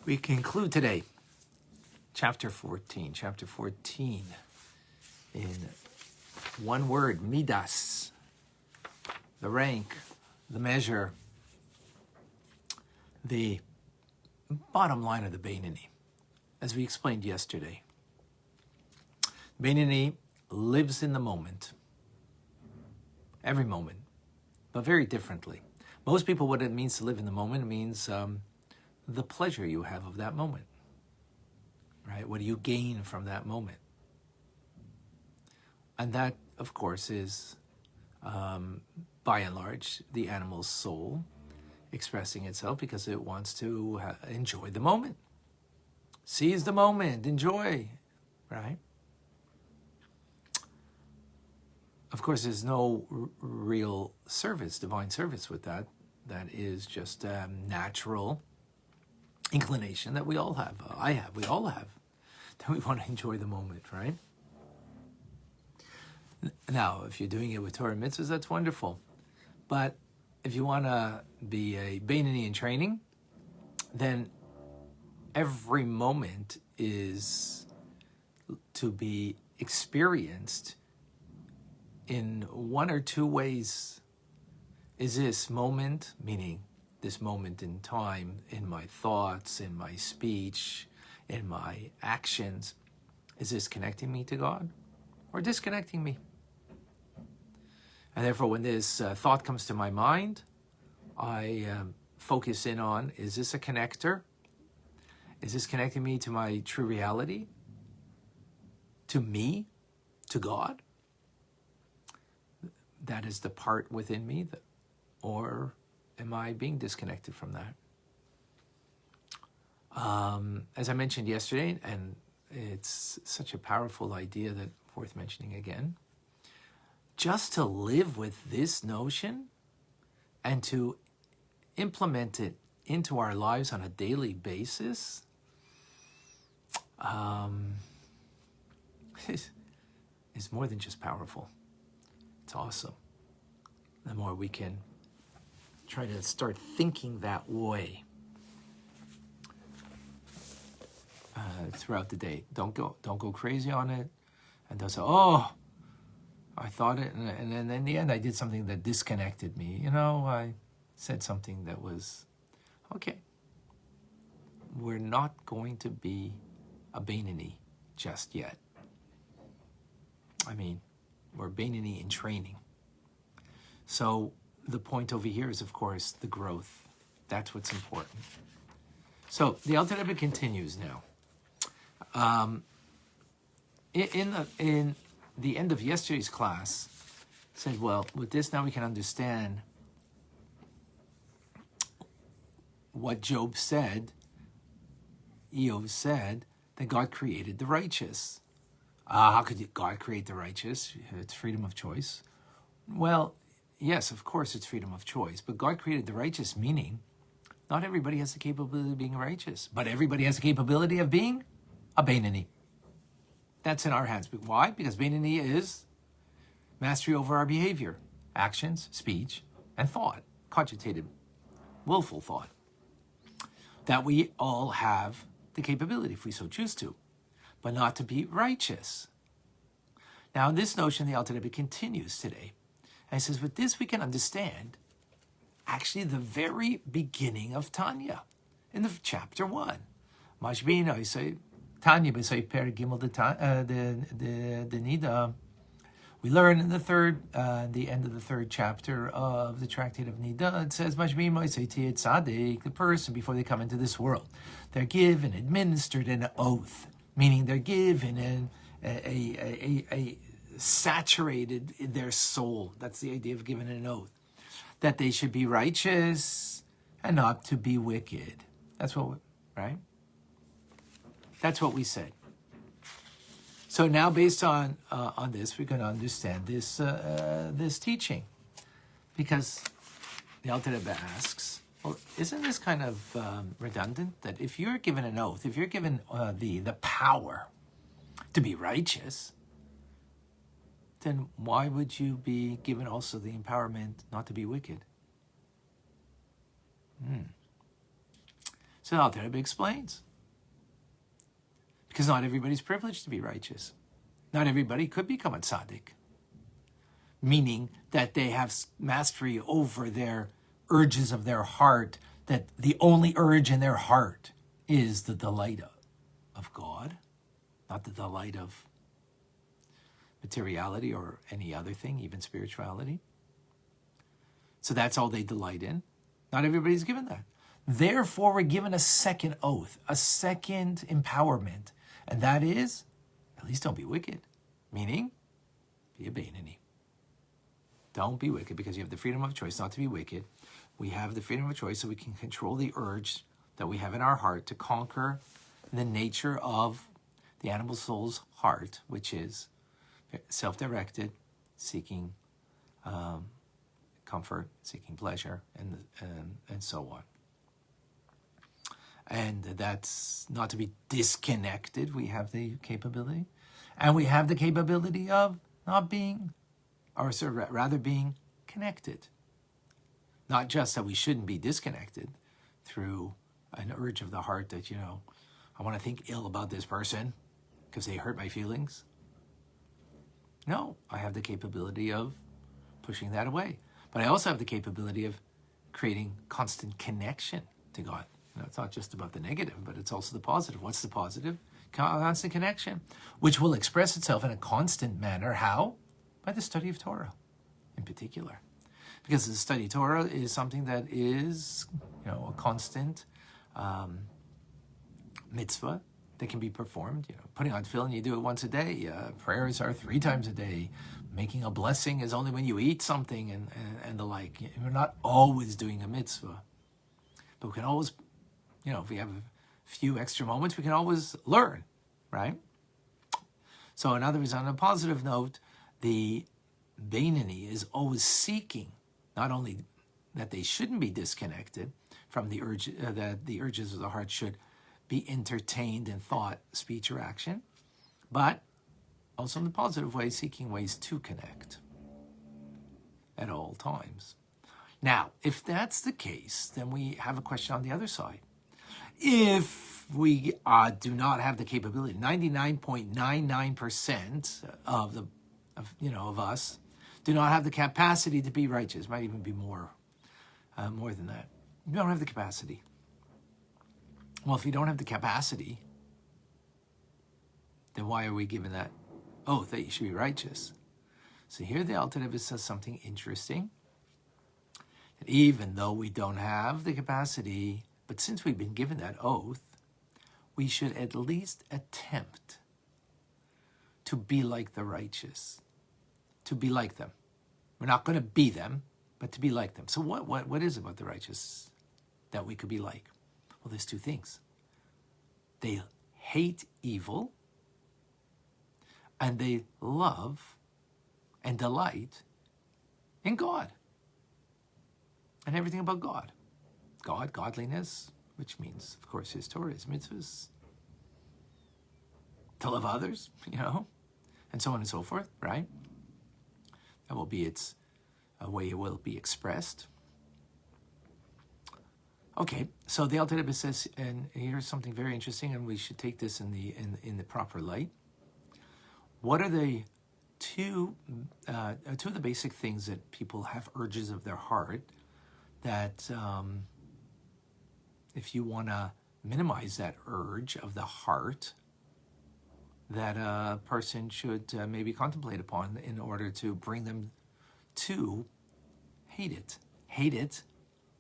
We conclude today, chapter 14. Chapter 14, in one word, midas, the rank, the measure, the bottom line of the Beinoni. As we explained yesterday, Beinoni lives in the moment, every moment, but very differently. Most people, what it means to live in the moment means the pleasure you have of that moment, right? What do you gain from that moment? And that, of course, is, by and large, the animal's soul expressing itself because it wants to enjoy the moment. Seize the moment, enjoy, right? Of course, there's no real service, divine service with that. That is just natural inclination that we all have. I have, we all have. That we want to enjoy the moment, right? Now, if you're doing it with Torah mitzvahs, that's wonderful. But if you want to be a Beinoni in training, then every moment is to be experienced in one or two ways. Is this moment, meaning this moment in time, in my thoughts, in my speech, in my actions, is this connecting me to God or disconnecting me? And therefore, when this thought comes to my mind, I focus in on, is this a connector? Is this connecting me to my true reality? To me? To God? That is the part within me, or am I being disconnected from that? As I mentioned yesterday, and it's such a powerful idea that worth mentioning again, just to live with this notion and to implement it into our lives on a daily basis is more than just powerful. It's awesome. The more we can try to start thinking that way throughout the day. Don't go crazy on it, and don't say, "Oh, I thought it," and then in the end, I did something that disconnected me. I said something that was okay. We're not going to be a Beinoni just yet. I mean, we're Beinoni in training. So the point over here is, of course, the growth. That's what's important. So the Alter Rebbe continues now. In the end of yesterday's class, said, well, with this now we can understand what Job said, Eov said, that God created the righteous. How could God create the righteous? It's freedom of choice. Well, yes, of course it's freedom of choice, but God created the righteous, meaning not everybody has the capability of being righteous, but everybody has the capability of being a Beinoni. That's in our hands. Why? Because Beinoni is mastery over our behavior, actions, speech, and thought, cogitated, willful thought, that we all have the capability, if we so choose to, but not to be righteous. Now, in this notion, the Alter Rebbe continues today. And he says, with this we can understand actually the very beginning of Tanya, in the chapter 1. Mashbina, he say, Tanya, b'say per gimel the nida. We learn in the end of the third chapter of the Tractate of Nida, it says, Mashbina, say tiyet tzaddik, the person before they come into this world, they're given, administered an oath, meaning they're given a saturated in their soul. That's the idea of giving an oath, that they should be righteous and not to be wicked. That's what, right? That's what we said. So now, based on this, we're going to understand this teaching, because the Alter Rebbe asks, well, isn't this kind of redundant? That if you're given an oath, if you're given the power to be righteous, then why would you be given also the empowerment not to be wicked? So the Alter Rebbe explains. Because not everybody's privileged to be righteous. Not everybody could become a tzaddik. Meaning that they have mastery over their urges of their heart, that the only urge in their heart is the delight of God, not the delight of materiality or any other thing, even spirituality. So that's all they delight in. Not everybody's given that. Therefore, we're given a second oath, a second empowerment, and that is, at least don't be wicked, meaning be a Beinoni. Don't be wicked, because you have the freedom of choice not to be wicked. We have the freedom of choice so we can control the urge that we have in our heart to conquer the nature of the animal soul's heart, which is self-directed, seeking comfort, seeking pleasure, and so on. And that's not to be disconnected. We have the capability. And we have the capability of not being, or rather being connected. Not just that we shouldn't be disconnected through an urge of the heart that, I want to think ill about this person because they hurt my feelings. No, I have the capability of pushing that away. But I also have the capability of creating constant connection to God. It's not just about the negative, but it's also the positive. What's the positive? Constant connection, which will express itself in a constant manner. How? By the study of Torah, in particular. Because the study of Torah is something that is, a constant mitzvah that can be performed. Putting on tefillin, you do it once a day. Prayers are 3 times a day. Making a blessing is only when you eat something and the like. We're not always doing a mitzvah. But we can always, if we have a few extra moments, we can always learn, right? So in other words, on a positive note, the Beinoni is always seeking, not only that they shouldn't be disconnected from the urge, that the urges of the heart should be entertained in thought, speech, or action, but also in the positive way, seeking ways to connect at all times. Now, if that's the case, then we have a question on the other side. If we do not have the capability, 99.99% of us do not have the capacity to be righteous. Might even be more than that. You don't have the capacity. Well, if you don't have the capacity, then why are we given that oath that you should be righteous? So here the Alter Rebbe says something interesting. That even though we don't have the capacity, but since we've been given that oath, we should at least attempt to be like the righteous, to be like them. We're not going to be them, but to be like them. So what is it about the righteous that we could be like? Well, there's 2 things. They hate evil, and they love and delight in God and everything about God. God, godliness, which means, of course, his Torah, his mitzvahs, to love others, and so on and so forth, right? That will be its way it will be expressed. Okay, so the Alter Rebbe says, and here's something very interesting, and we should take this in the proper light. What are the two of the basic things that people have urges of their heart that if you want to minimize that urge of the heart, that a person should maybe contemplate upon in order to bring them to hate it. Hate it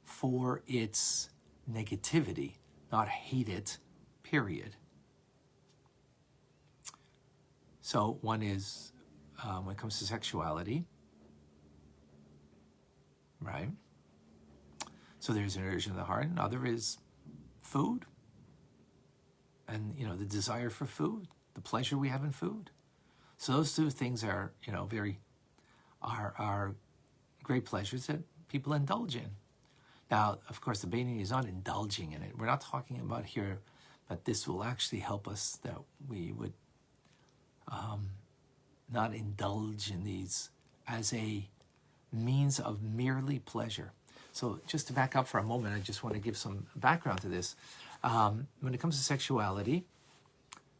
for its negativity, not hate it, period. So one is when it comes to sexuality, right? So there's an urge in the heart. Another is food. And, the desire for food, the pleasure we have in food. So those 2 things are, are great pleasures that people indulge in. Now, of course, the Beinoni is not indulging in it. We're not talking about here that this will actually help us, that we would not indulge in these as a means of merely pleasure. So just to back up for a moment, I just want to give some background to this. When it comes to sexuality,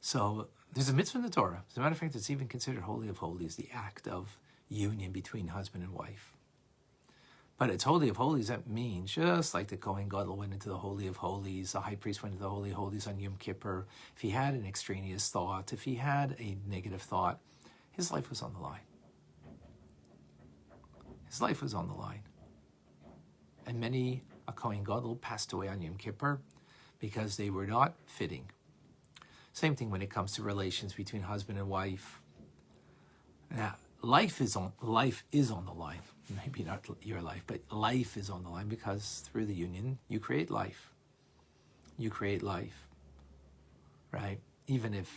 so there's a mitzvah in the Torah. As a matter of fact, it's even considered Holy of Holies, the act of union between husband and wife. But it's Holy of Holies. That means just like the Kohen Gadol went into the Holy of Holies, the high priest went into the Holy of Holies on Yom Kippur. If he had an extraneous thought, if he had a negative thought, his life was on the line. His life was on the line. And many a Kohen Gadol passed away on Yom Kippur because they were not fitting. Same thing when it comes to relations between husband and wife. Now, life is on the line. Maybe not your life, but life is on the line because through the union, you create life. You create life, right? Even if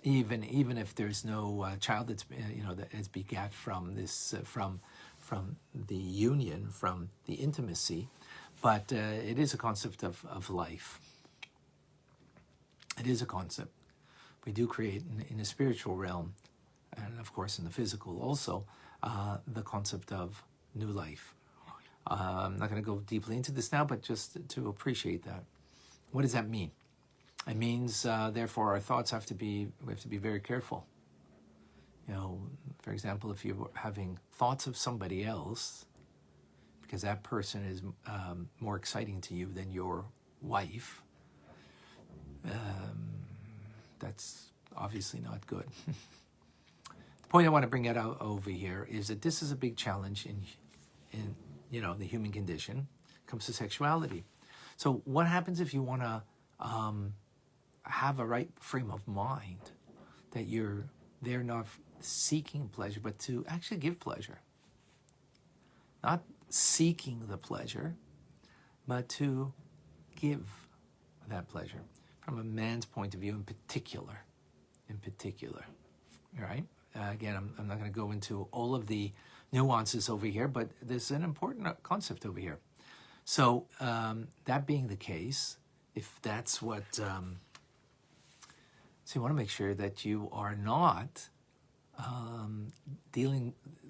even if there's no child that's that is begat from this from the union, from the intimacy, but it is a concept of life. It is a concept. We do create in the spiritual realm, and of course in the physical also, the concept of new life. I'm not going to go deeply into this now, but just to appreciate that. What does that mean? It means, therefore, our thoughts we have to be very careful. For example, if you're having thoughts of somebody else, because that person is more exciting to you than your wife, that's obviously not good. The point I want to bring out over here is that this is a big challenge in the human condition. When it comes to sexuality. So what happens if you want to have a right frame of mind, that you're there not seeking pleasure, but to actually give pleasure, not seeking the pleasure, but to give that pleasure. From a man's point of view in particular, all right? Again, I'm not going to go into all of the nuances over here, but there's an important concept over here. So that being the case, if that's what, so you want to make sure that you are not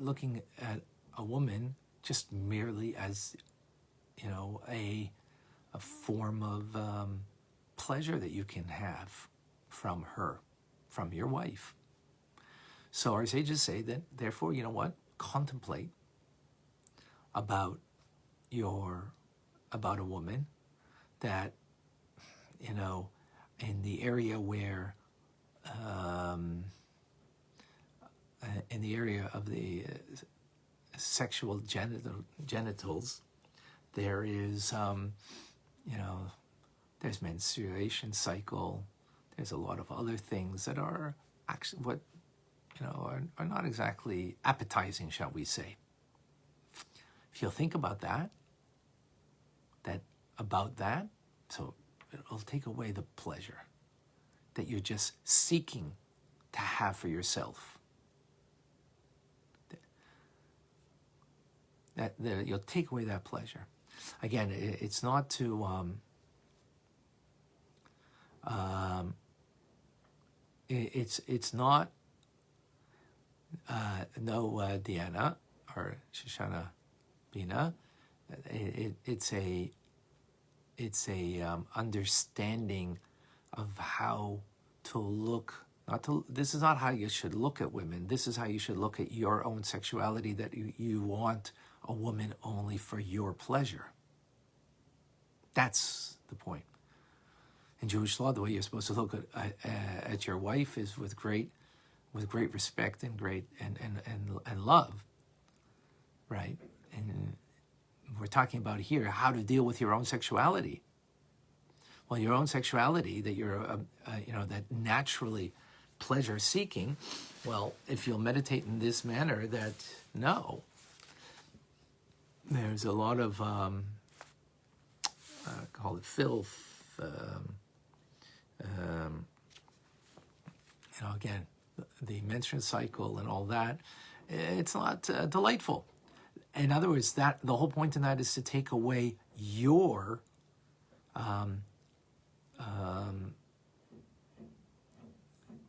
looking at a woman just merely as, a form of pleasure that you can have from her, from your wife. So our sages say that, therefore, contemplate about a woman that, in the area where, in the area of the sexual genitals, there is, there's menstruation cycle. There's a lot of other things that are actually are not exactly appetizing, shall we say. If you'll think about that, so it'll take away the pleasure that you're just seeking to have for yourself. You'll take away that pleasure. Again, it's not to it's not Diana or Shoshana Bina. It's a understanding of how to look. This is not how you should look at women. This is how you should look at your own sexuality, that you want a woman only for your pleasure. That's the point. In Jewish law, the way you're supposed to look at your wife is with great respect and great and love, right? And we're talking about here how to deal with your own sexuality. Well, your own sexuality that you're that naturally pleasure seeking. Well, if you'll meditate in this manner, that there's a lot of call it filth. Again, the menstrual cycle and all that, it's not delightful. In other words, that the whole point in that is to take away your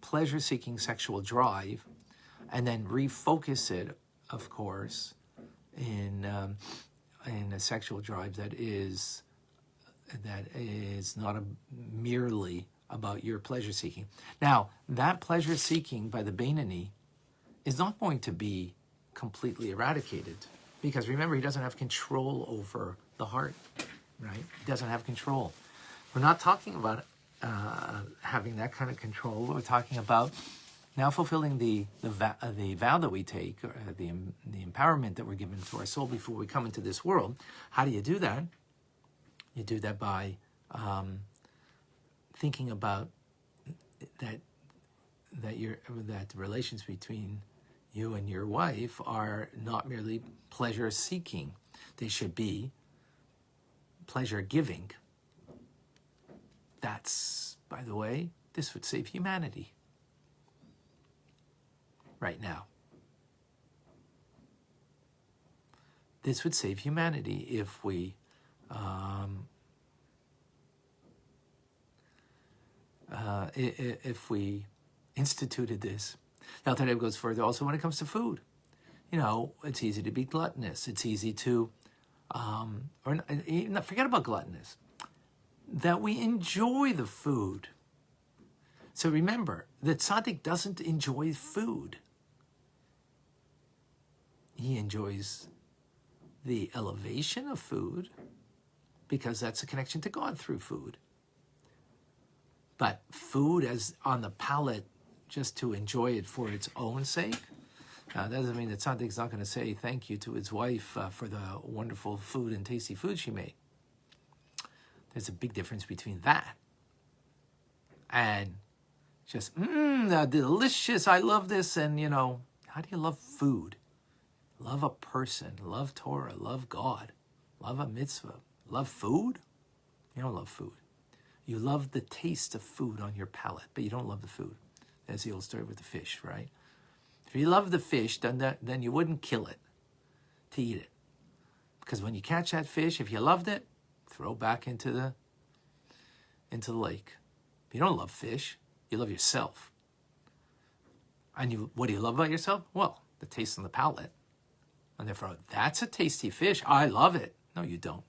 pleasure-seeking sexual drive, and then refocus it, of course, in a sexual drive that is not merely about your pleasure seeking. Now, that pleasure seeking by the Beinoni is not going to be completely eradicated, because remember, he doesn't have control over the heart, right? He doesn't have control. We're not talking about having that kind of control. We're talking about now fulfilling the vow that we take, or the empowerment that we're given to our soul before we come into this world. How do you do that? You do that by thinking about that the relations between you and your wife are not merely pleasure seeking; they should be pleasure giving. That's, by the way, this would save humanity right now. This would save humanity if we instituted this. Now, Alter Rebbe goes further also when it comes to food. You know, it's easy to be gluttonous. It's easy to, forget about gluttonous, that we enjoy the food. So remember, the tzaddik doesn't enjoy food. He enjoys the elevation of food, because that's a connection to God through food. But food as on the palate, just to enjoy it for its own sake, that doesn't mean that Tzaddik's not going to say thank you to his wife for the wonderful food and tasty food she made. There's a big difference between that and just, delicious, I love this. And, how do you love food? Love a person, love Torah, love God, love a mitzvah, love food? You don't love food. You love the taste of food on your palate, but you don't love the food. That's the old story with the fish, right? If you love the fish, then you wouldn't kill it to eat it. Because when you catch that fish, if you loved it, throw back into the lake. If you don't love fish, you love yourself. And what do you love about yourself? Well, the taste on the palate. And therefore, that's a tasty fish. I love it. No, you don't.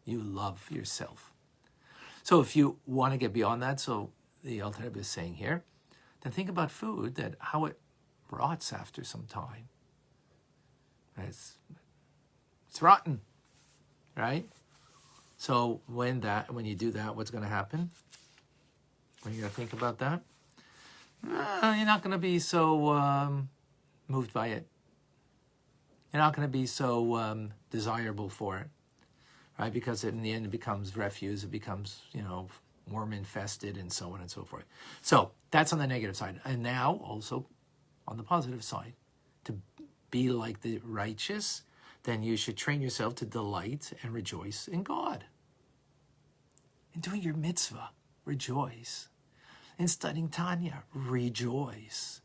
You love yourself. So if you want to get beyond that, so the Alter Rebbe is saying here, then think about food, that how it rots after some time. It's rotten, right? So when you do that, what's going to happen? When you're going to think about that, you're not going to be so moved by it. You're not going to be so desirable for it, right? Because in the end, it becomes refuse. It becomes, worm infested, and so on and so forth. So that's on the negative side. And now also on the positive side, to be like the righteous, then you should train yourself to delight and rejoice in God. In doing your mitzvah, rejoice. In studying Tanya, rejoice.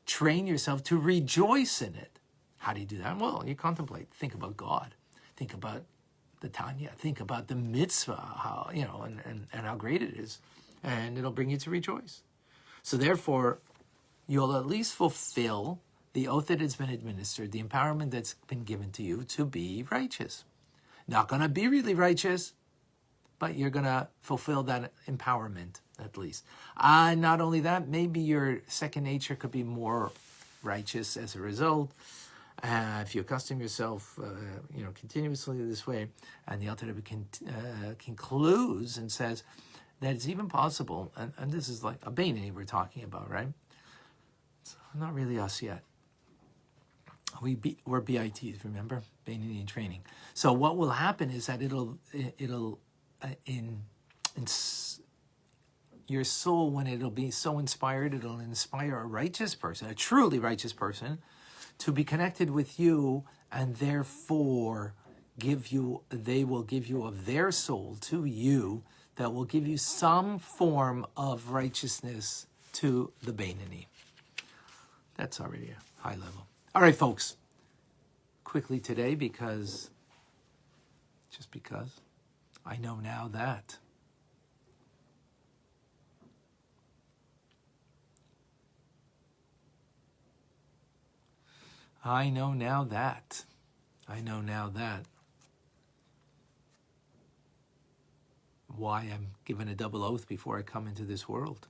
Train yourself to rejoice in it. How do you do that? Well, you contemplate. Think about God. Think about the Tanya. Think about the mitzvah, how, and how great it is. And it'll bring you to rejoice. So therefore, you'll at least fulfill the oath that has been administered, the empowerment that's been given to you to be righteous. Not going to be really righteous, but you're going to fulfill that empowerment at least. Not only that, maybe your second nature could be more righteous as a result. If you accustom yourself, continuously this way, and the Alter Rebbe concludes and says that it's even possible, and this is like a Beinoni we're talking about, right? It's not really us yet. We're BITs, remember? Beinoni in training. So what will happen is that it'll your soul, when it'll be so inspired, it'll inspire a righteous person, a truly righteous person, to be connected with you, and therefore they will give you of their soul to you, that will give you some form of righteousness to the Beinoni. That's already a high level. All right, folks. Quickly today, because I know now that why I'm given a double oath before I come into this world.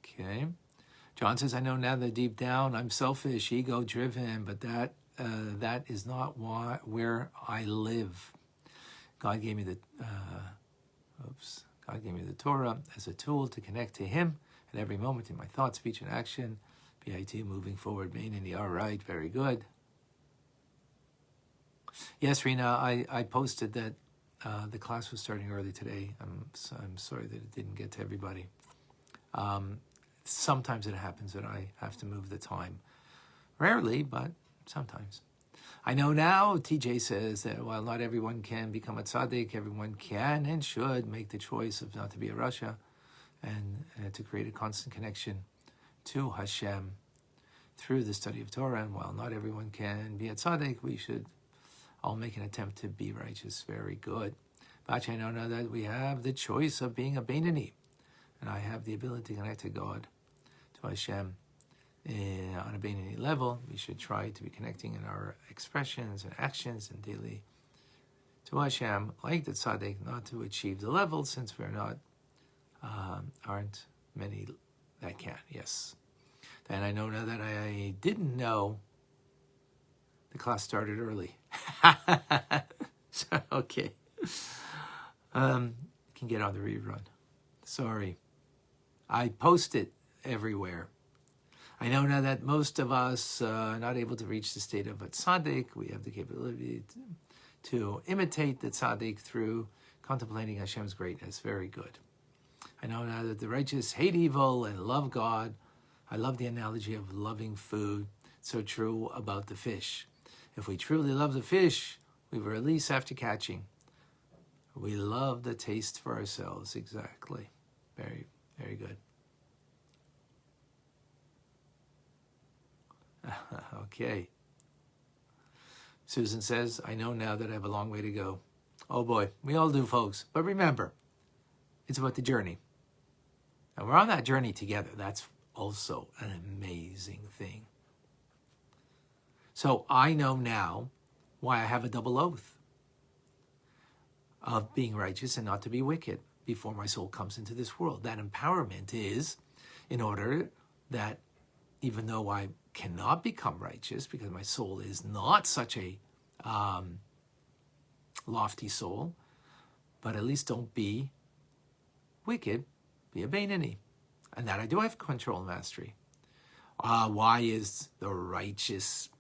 Okay. John says, I know now that deep down I'm selfish, ego-driven, but that is not where I live. God gave me the Torah as a tool to connect to Him at every moment in my thought, speech, and action. BIT, moving forward, mainly. All right, very good. Yes, Rena, I posted that the class was starting early today. I'm sorry that it didn't get to everybody. Sometimes it happens that I have to move the time. Rarely, but sometimes. I know now, TJ says that while not everyone can become a tzaddik, everyone can and should make the choice of not to be a rasha and to create a constant connection to Hashem through the study of Torah. And while not everyone can be a tzaddik, we should all make an attempt to be righteous. Very good. But I know now that we have the choice of being a Beinani, and I have the ability to connect to God, to Hashem, on a Beinani level. We should try to be connecting in our expressions and actions and daily to Hashem, like the tzaddik, not to achieve the level, since we're not, aren't many that can. Yes. And I know now that I didn't know the class started early. So, okay. Can get on the rerun. Sorry. I post it everywhere. I know now that most of us are not able to reach the state of a tzaddik. We have the capability to imitate the tzaddik through contemplating Hashem's greatness. Very good. I know now that the righteous hate evil and love God. I love the analogy of loving food. It's so true about the fish. If we truly love the fish, we will release after catching. We love the taste for ourselves. Exactly. Very, very good. Okay. Susan says, I know now that I have a long way to go. Oh boy, we all do, folks. But remember, it's about the journey. And we're on that journey together. That's also an amazing thing. So I know now why I have a double oath of being righteous and not to be wicked before my soul comes into this world. That empowerment is in order that even though I cannot become righteous because my soul is not such a lofty soul, but at least don't be wicked, be a Beinani. And that I do have control and mastery. Why is the righteous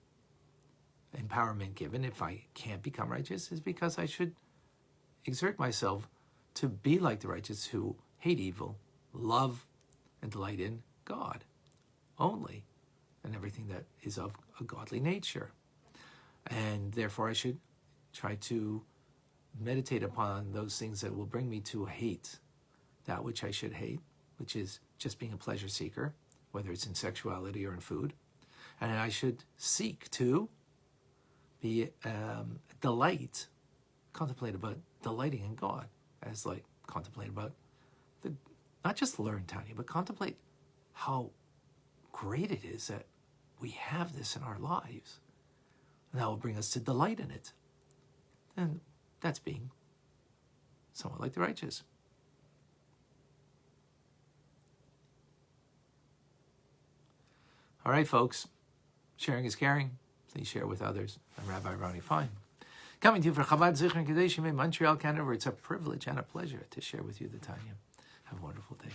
empowerment given if I can't become righteous? Is because I should exert myself to be like the righteous who hate evil, love and delight in God only, and everything that is of a godly nature. And therefore I should try to meditate upon those things that will bring me to hate that which I should hate, which is just being a pleasure seeker, whether it's in sexuality or in food. And I should seek to be contemplate about delighting in God, as like contemplate about not just learn Tanya, but contemplate how great it is that we have this in our lives. And that will bring us to delight in it. And that's being somewhat like the righteous. All right, folks. Sharing is caring. Please share with others. I'm Rabbi Ronnie Fine. Coming to you for Chabad Zichron Kadeshim in Montreal, Canada, where it's a privilege and a pleasure to share with you the Tanya. Have a wonderful day.